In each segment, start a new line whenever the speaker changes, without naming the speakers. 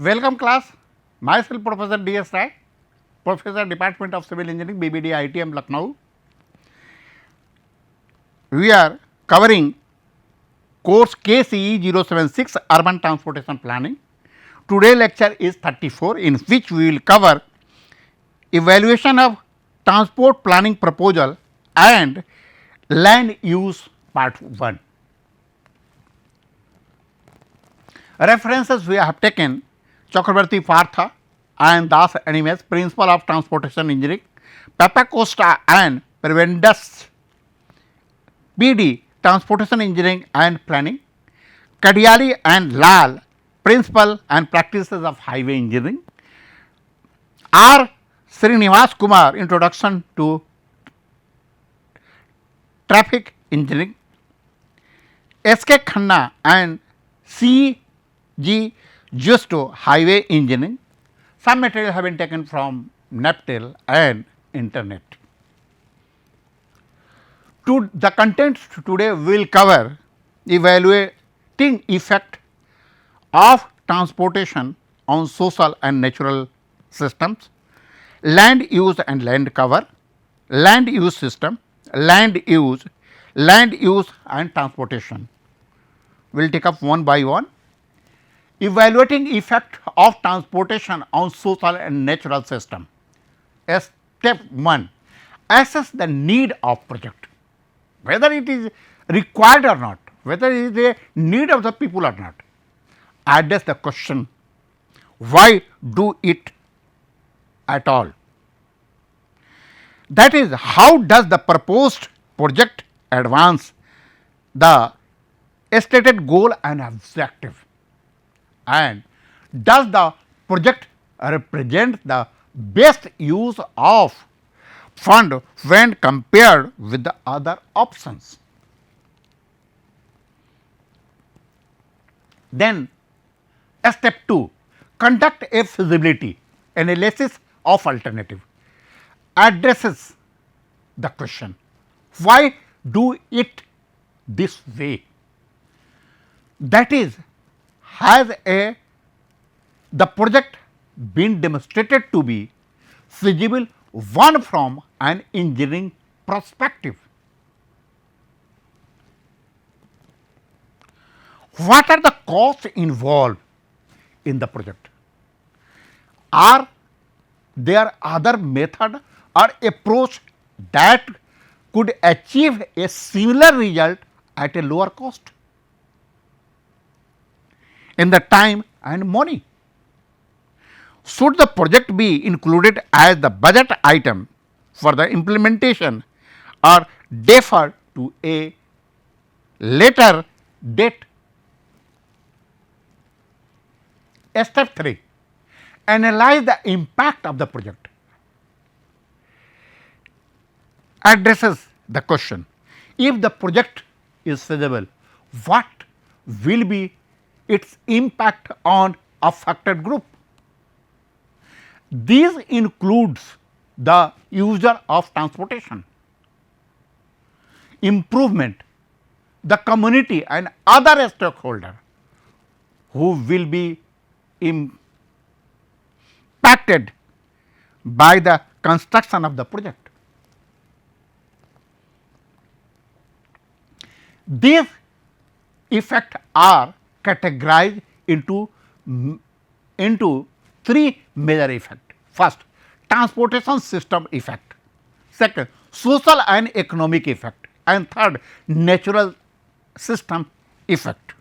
Welcome class, myself Professor D.S. Rai, Professor Department of Civil Engineering, BBD ITM Lucknow. We are covering course KCE 076 Urban Transportation Planning. Today lecture is 34, in which we will cover evaluation of transport planning proposal and land use part 1. References we have taken Chakrabarti Partha and Das Animes, Principle of Transportation Engineering, Papa Costa and Prevendas, PD, Transportation Engineering and Planning, Kadiali and Lal, Principle and Practices of Highway Engineering, R. Srinivas Kumar, Introduction to Traffic Engineering, S.K. Khanna and C.G. Justo, Highway Engineering. Some material have been taken from NAPTEL and internet. The contents today will cover evaluating effect of transportation on social and natural systems, land use and land cover, land use system, land use and transportation. We will take up one by one. Evaluating effect of transportation on social and natural system. Step 1, assess the need of project, whether it is required or not, whether it is a need of the people or not. Address the question, why do it at all? That is, how does the proposed project advance the stated goal and objective, and does the project represent the best use of fund when compared with the other options. Then step 2, conduct a feasibility analysis of alternative. Addresses the question, why do it this way? That is, has the project been demonstrated to be feasible one from an engineering perspective? What are the costs involved in the project? Are there other method or approach that could achieve a similar result at a lower cost in the time and money? Should the project be included as the budget item for the implementation or defer to a later date? Step 3, analyze the impact of the project. Addresses the question, if the project is feasible, what will be its impact on affected group? This includes the user of transportation, improvement, the community and other stakeholders who will be impacted by the construction of the project. These effects are categorized into 3 major effects. First, transportation system effect, second, social and economic effect, and third, natural system effect.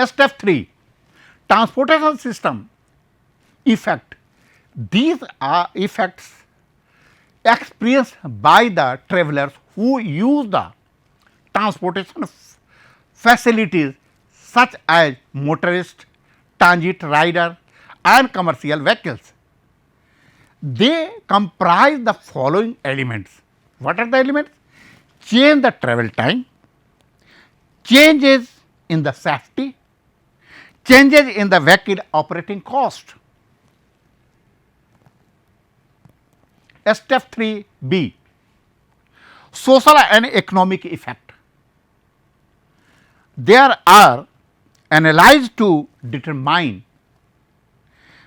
Step 3, transportation system effect. These are effects experienced by the travelers who use the transportation facilities such as motorists, transit rider and commercial vehicles. They comprise the following elements. What are the elements? Change the travel time, changes in the safety, changes in the vehicle operating cost. Step 3b, social and economic effect. There are analyzed to determine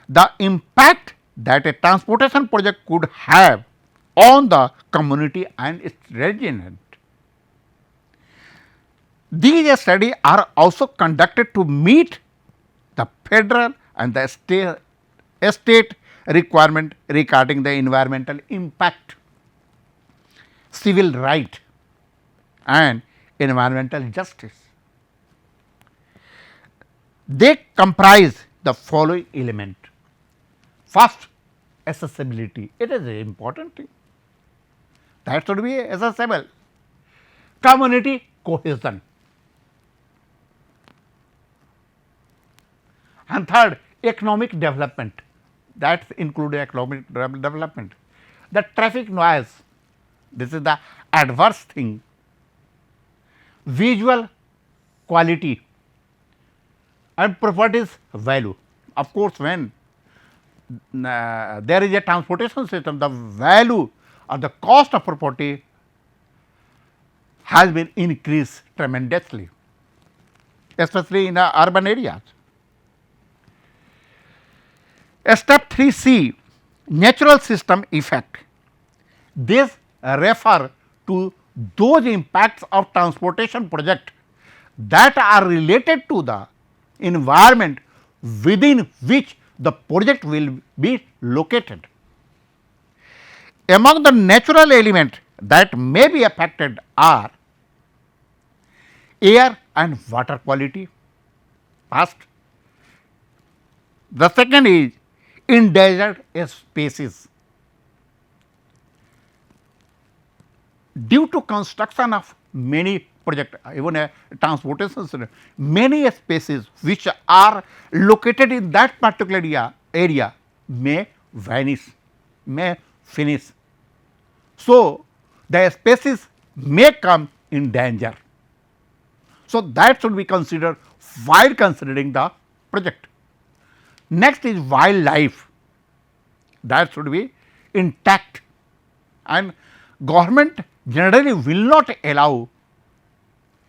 the impact that a transportation project could have on the community and its resident. These studies are also conducted to meet the federal and the state requirement regarding the environmental impact, civil right and environmental justice. They comprise the following element. First, accessibility. It is an important thing. That should be accessible. Community cohesion. And third, economic development. That includes economic development. The traffic noise, this is the adverse thing. Visual quality and properties value. Of course, when there is a transportation system, the value or the cost of property has been increased tremendously, especially in the urban areas. Step 3C, natural system effect. This refer to those impacts of transportation project that are related to the environment within which the project will be located. Among the natural elements that may be affected are air and water quality. First, the second is endangered species. Due to construction of many projects, even a transportation system, many species which are located in that particular area may vanish, may finish. So, the species may come in danger. So, that should be considered while considering the project. Next is wildlife, that should be intact, and government generally will not allow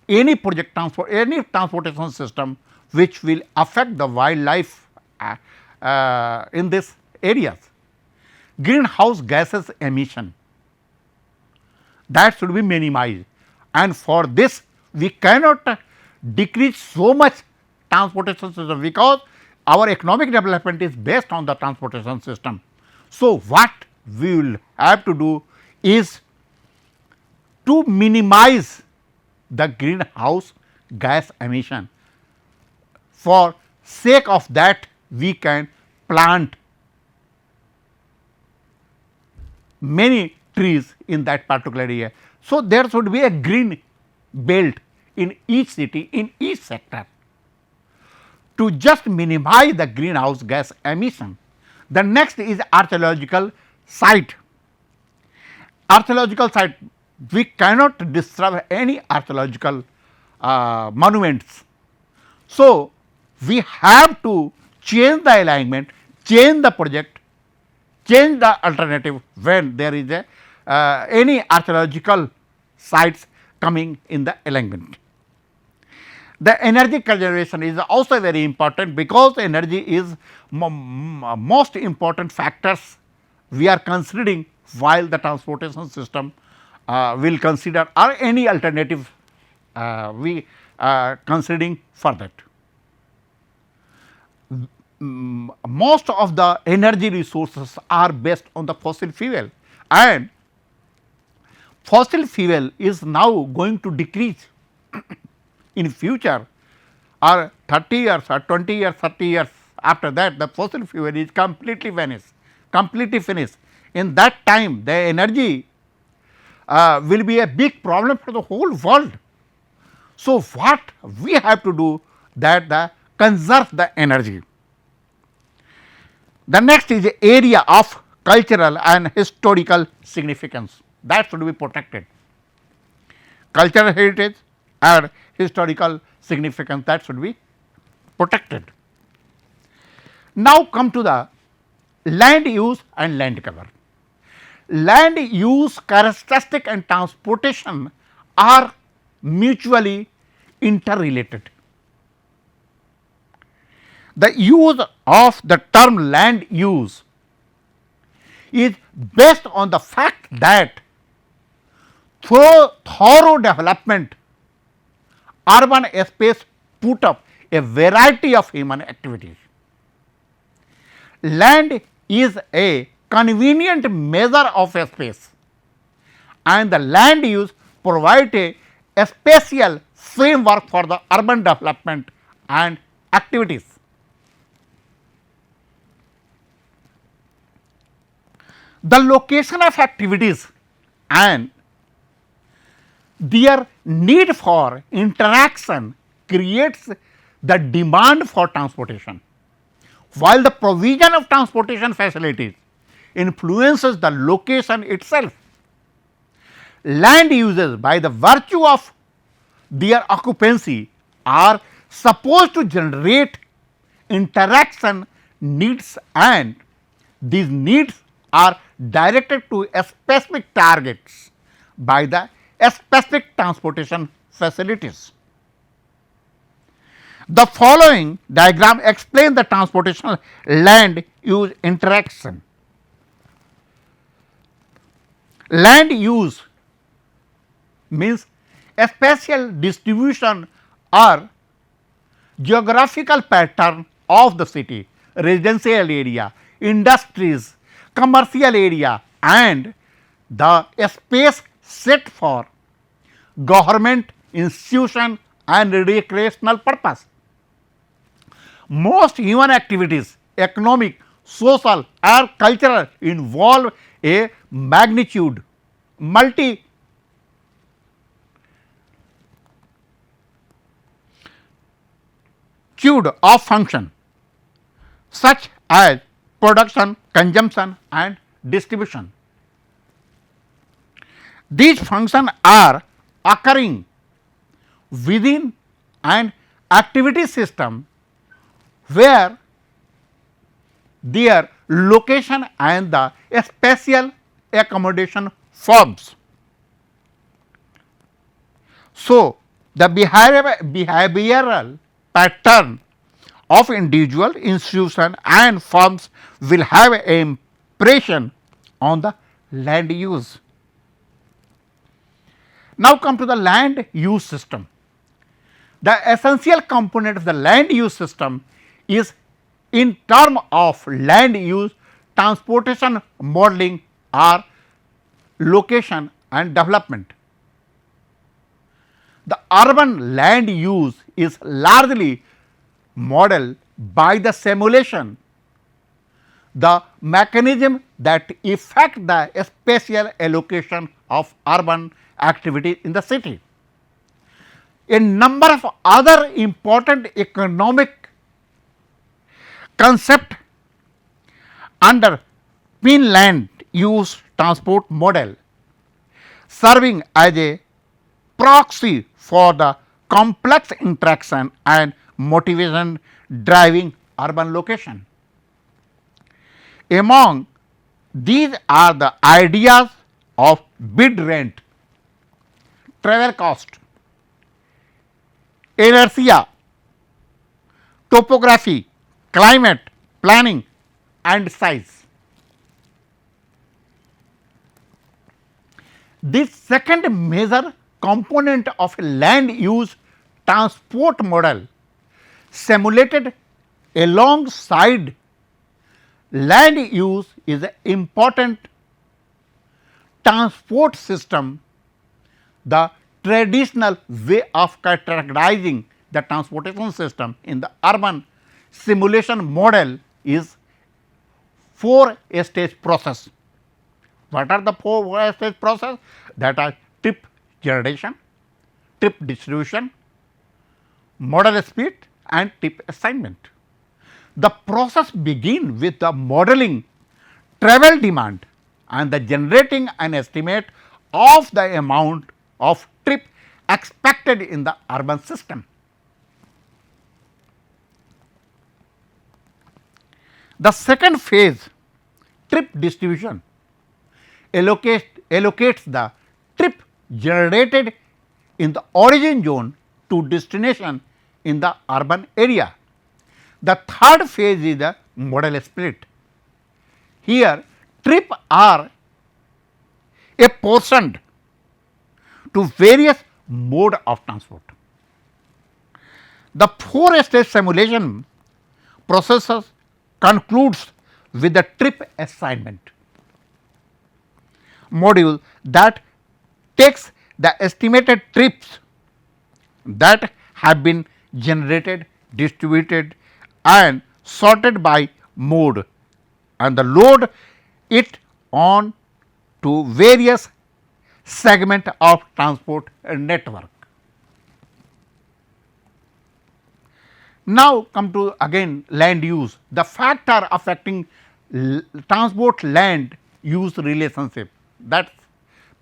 any project any transportation system which will affect the wildlife in these areas. Greenhouse gases emission, that should be minimized, and for this we cannot decrease so much transportation system, because our economic development is based on the transportation system. So, what we will have to do is to minimize the greenhouse gas emission. For sake of that, we can plant many trees in that particular area. So, there should be a green belt in each city, in each sector, to just minimize the greenhouse gas emission. The next is archaeological site. Archaeological site, we cannot disturb any archaeological monuments. So, we have to change the alignment, change the project, change the alternative when there is a any archaeological sites coming in the alignment. The energy conservation is also very important, because energy is most important factors we are considering while the transportation system will consider, or any alternative we are considering for that. Most of the energy resources are based on the fossil fuel, and fossil fuel is now going to decrease in future, or 30 years or 20 years, 30 years after that, the fossil fuel is completely vanished, completely finished. In that time, the energy will be a big problem for the whole world. So, what we have to do, that the conserve the energy. The next is the area of cultural and historical significance, that should be protected. Cultural heritage and historical significance, that should be protected. Now, come to the land use and land cover. Land use characteristic and transportation are mutually interrelated. The use of the term land use is based on the fact that through thorough development, urban space put up a variety of human activities. Land is a convenient measure of a space, and the land use provide a spatial framework for the urban development and activities. The location of activities and their need for interaction creates the demand for transportation, while the provision of transportation facilities influences the location itself. Land uses, by the virtue of their occupancy, are supposed to generate interaction needs, and these needs are directed to specific targets by the specific transportation facilities. The following diagram explains the transportation land use interaction. Land use means a spatial distribution or geographical pattern of the city, residential area, industries, commercial area, and the space set for government, institution and recreational purpose. Most human activities, economic, social or cultural, involve a multitude of function such as production, consumption and distribution. These functions are occurring within an activity system where their location and the spatial accommodation forms. So, the behavioral pattern of individual, institution and firms will have an impression on the land use. Now, come to the land use system. The essential component of the land use system is in term of land use transportation modeling or location and development. The urban land use is largely modeled by the simulation, the mechanism that affect the spatial allocation of urban activity in the city. A number of other important economic concept under land use transport model, serving as a proxy for the complex interaction and motivation driving urban location. Among these are the ideas of bid rent, travel cost, inertia, topography, climate, planning and size. This second major component of land use transport model simulated alongside land use is an important transport system. The traditional way of characterizing the transportation system in the urban simulation model is 4-stage process. What are the 4-stage process? That are trip generation, trip distribution, model speed and trip assignment. The process begins with the modeling travel demand and the generating an estimate of the amount of trip expected in the urban system. The second phase, trip distribution, allocates the trip generated in the origin zone to destination in the urban area. The third phase is the modal split. Here trip are apportioned to various mode of transport. The 4-stage simulation process concludes with the trip assignment module that takes the estimated trips that have been generated, distributed and sorted by mode and the load it on to various segment of transport network. Now, come to again land use, the factor affecting transport land use relationship, that is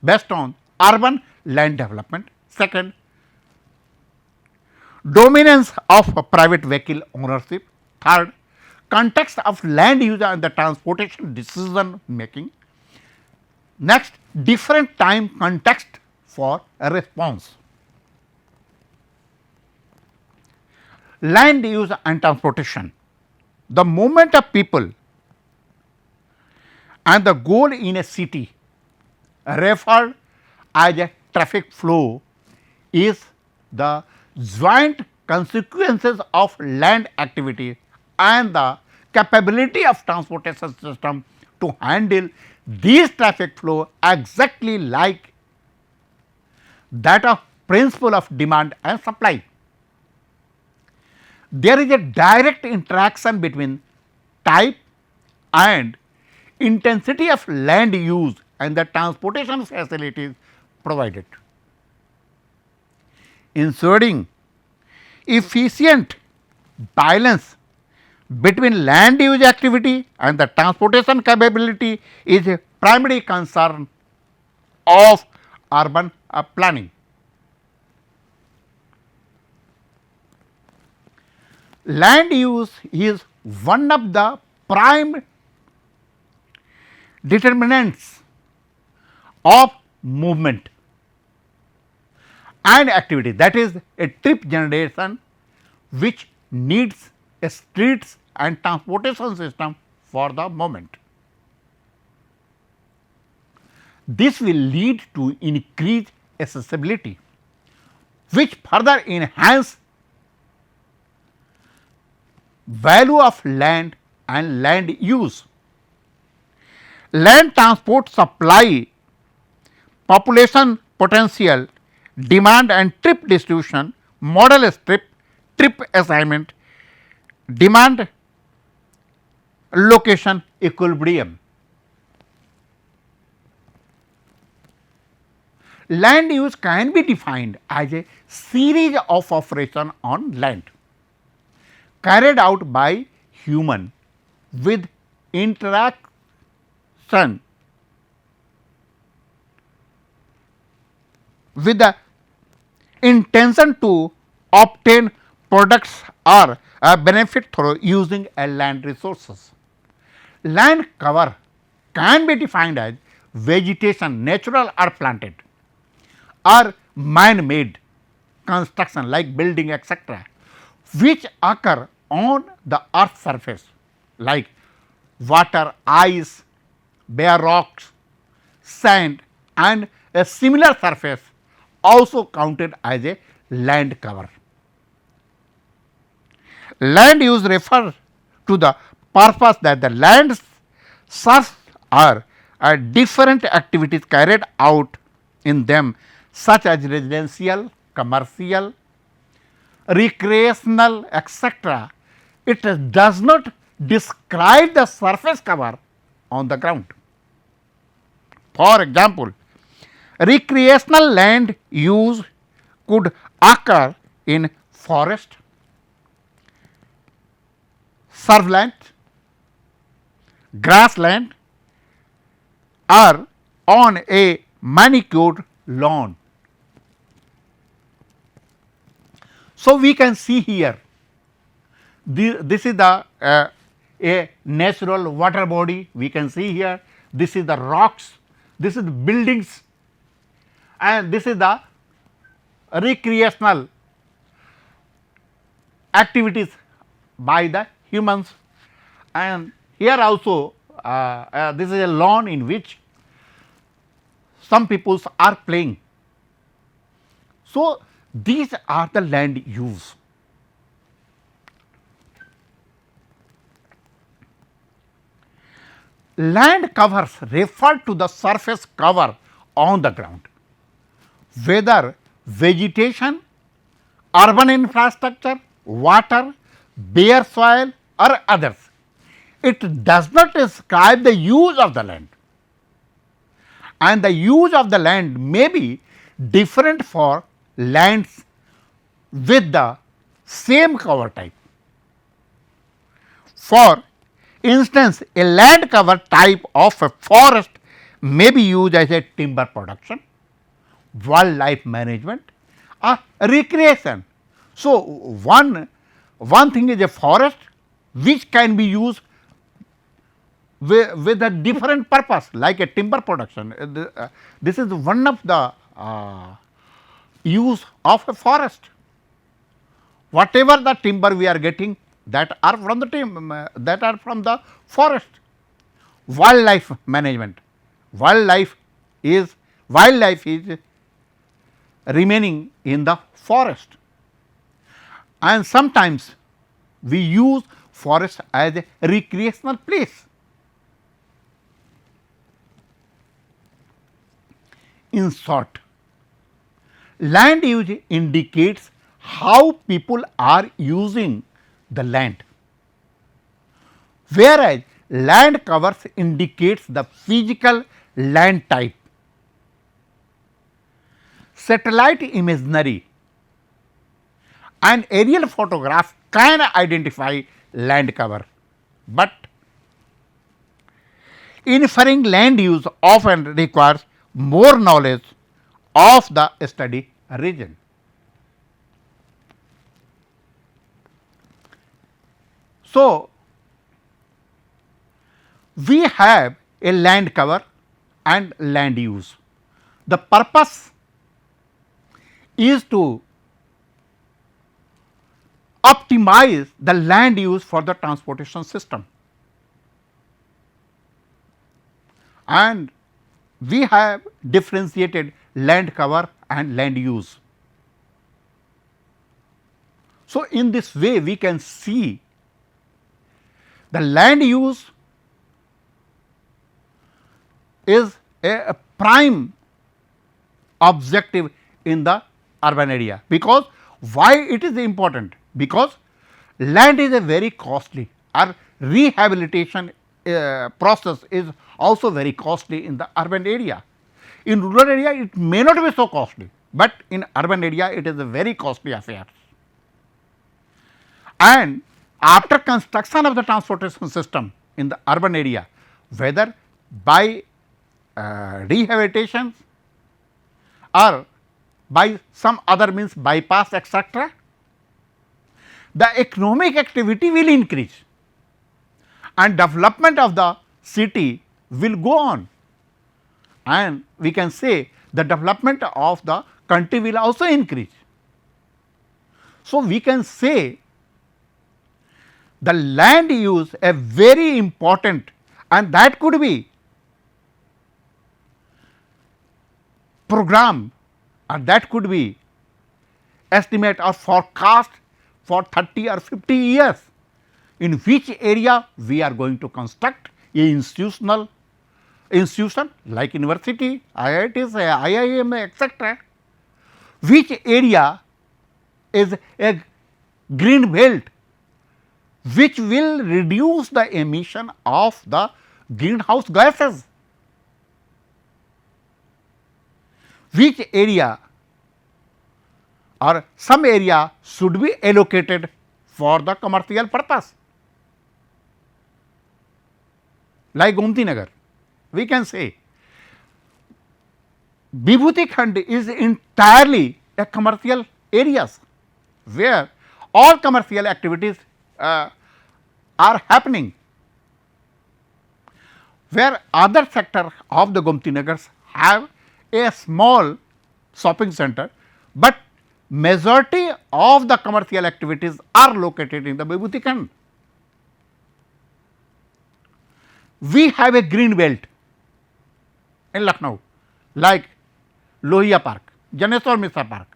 based on urban land development. Second, dominance of private vehicle ownership. Third, context of land use and the transportation decision making. Next, different time context for a response. Land use and transportation. The movement of people and the goal in a city referred as a traffic flow is the joint consequences of land activity and the capability of transportation system to handle these traffic flow exactly like that of principle of demand and supply. There is a direct interaction between type and intensity of land use and the transportation facilities provided. Ensuring efficient balance between land use activity and the transportation capability is a primary concern of urban planning. Land use is one of the prime determinants of movement and activity, that is a trip generation which needs a streets and transportation system for the movement. This will lead to increased accessibility, which further enhance value of land and land use. Land transport supply, population potential, demand and trip distribution, modal strip, trip assignment, demand location equilibrium. Land use can be defined as a series of operations on land carried out by human with interaction with the intention to obtain products or a benefit through using a land resources. Land cover can be defined as vegetation, natural or planted, or man made construction like building etc., which occur on the earth surface like water, ice, bare rocks, sand and a similar surface also counted as a land cover. Land use refers to the purpose that the land serves or different activities carried out in them such as residential, commercial, recreational etc. It does not describe the surface cover on the ground. For example, recreational land use could occur in forest, surfland, grassland or on a manicured lawn. So, we can see here this is the a natural water body, we can see here this is the rocks, this is the buildings and this is the recreational activities by the humans. And here also this is a lawn in which some peoples are playing. So, these are the land use. Land covers refer to the surface cover on the ground, whether vegetation, urban infrastructure, water, bare soil or others. It does not describe the use of the land, and the use of the land may be different for lands with the same cover type. For instance, a land cover type of a forest may be used as a timber production, wildlife management or recreation. So, one thing is a forest which can be used with a different purpose, like a timber production. This is one of the use of a forest. Whatever the timber we are getting, that are from the forest. Wildlife management, wildlife is remaining in the forest, and sometimes we use forest as a recreational place. In short, land use indicates how people are using the land, whereas land covers indicates the physical land type. Satellite imagery and aerial photograph can identify land cover, but inferring land use often requires more knowledge of the study region. So, we have a land cover and land use. The purpose is to optimize the land use for the transportation system, and we have differentiated land cover and land use. So, in this way we can see the land use is a prime objective in the urban area, because why it is important? Because land is a very costly, or rehabilitation process is also very costly in the urban area. In rural area it may not be so costly, but in urban area it is a very costly affair. And after construction of the transportation system in the urban area, whether by rehabilitation or by some other means, bypass etcetera, the economic activity will increase and development of the city will go on, and we can say the development of the country will also increase. So, we can say the land use a very important, and that could be program, and that could be estimate or forecast for 30 or 50 years, in which area we are going to construct a institution like university, IITs, IIM etcetera, which area is a green belt which will reduce the emission of the greenhouse gases, which area or some area should be allocated for the commercial purpose, like Gomti Nagar. We can say Vibhuti Khand is entirely a commercial areas, where all commercial activities are happening, where other sector of the Gomti Nagars have a small shopping center, but majority of the commercial activities are located in the Vibhuti Khand. We have a green belt in Lucknow like Lohia Park, Janeshwar Mishra Park.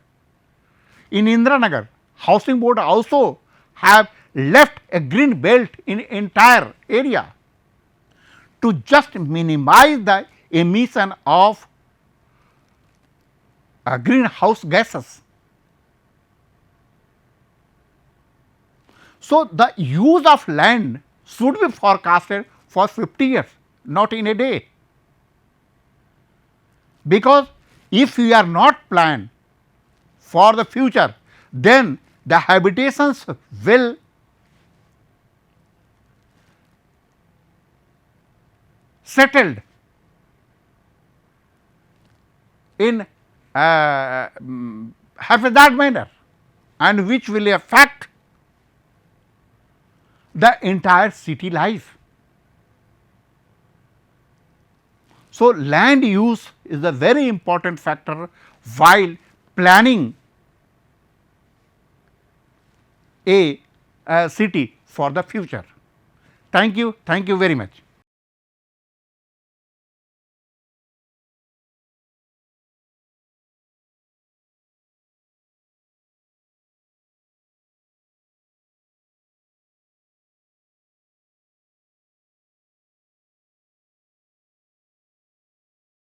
In Indranagar, Housing Board also have left a green belt in entire area to just minimize the emission of greenhouse gases. So, the use of land should be forecasted for 50 years, not in a day, because if we are not planned for the future, then the habitations will settled in haphazard manner and which will affect the entire city life. So, land use is a very important factor while planning a city for the future. Thank you very much.